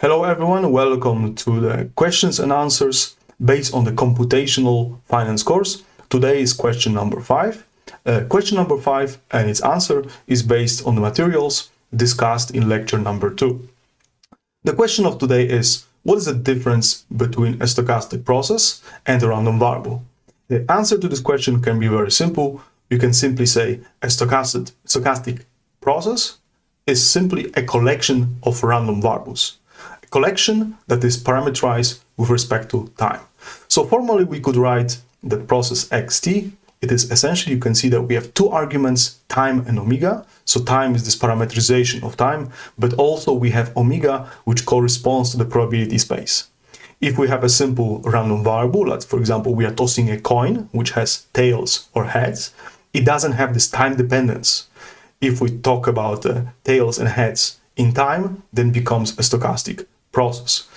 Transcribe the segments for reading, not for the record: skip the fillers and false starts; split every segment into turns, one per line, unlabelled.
Hello everyone, welcome to the questions and answers based on the Computational Finance course. Today is question number 5. Question number 5 and its answer is based on the materials discussed in lecture number 2. The question of today is, what is the difference between a stochastic process and a random variable? The answer to this question can be very simple. You can simply say a stochastic process is simply a collection of random variables. Collection that is parameterized with respect to time. So formally we could write the process xt. It is essentially, you can see that we have two arguments, time and omega. So time is this parameterization of time, but also we have omega, which corresponds to the probability space. If we have a simple random variable, like for example, we are tossing a coin, which has tails or heads, it doesn't have this time dependence. If we talk about tails and heads in time, then it becomes a stochastic process.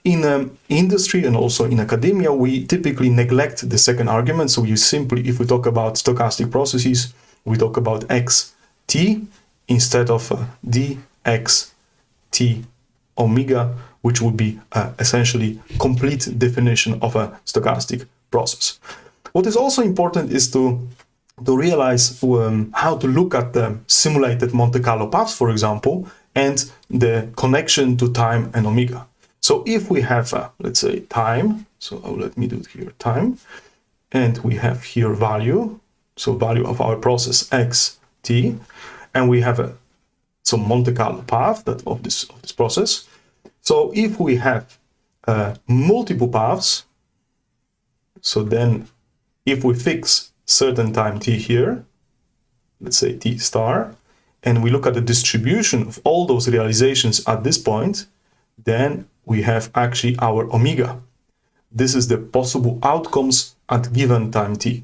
In industry and also in academia, we typically neglect the second argument. So you simply, if we talk about stochastic processes, we talk about xt instead of dxt omega, which would be essentially complete definition of a stochastic process. What is also important is to realize how to look at the simulated Monte Carlo paths, for example, and the connection to time and omega. So if we have, let's say, time, so let me do it here, time, and we have here value, so value of our process xt, and we have some Monte Carlo path of this process. So if we have multiple paths, so then if we fix certain time t here, let's say t star, and we look at the distribution of all those realizations at this point, then we have actually our omega. This is the possible outcomes at given time t.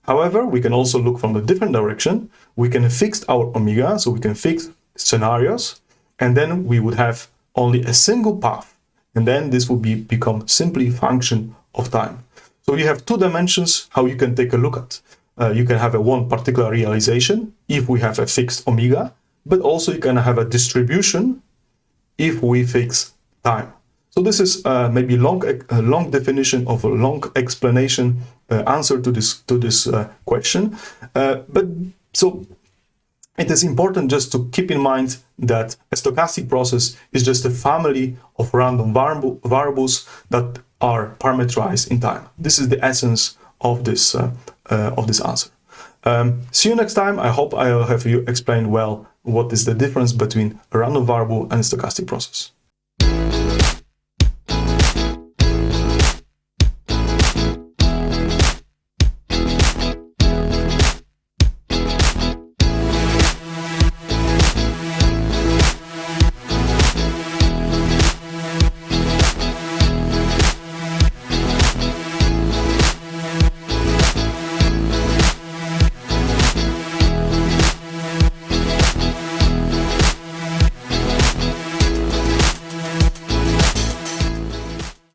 However, we can also look from a different direction. We can fix our omega, so we can fix scenarios, and then we would have only a single path, and then this would become simply function of time. So you have two dimensions how you can take a look at. You can have one particular realization if we have a fixed omega, but also you can have a distribution if we fix time. So this is maybe a long definition of a long explanation answer to this question. But so it is important just to keep in mind that a stochastic process is just a family of random variables that are parameterized in time. This is the essence of this answer. See you next time. I hope I have you explained well what is the difference between a random variable and a stochastic process.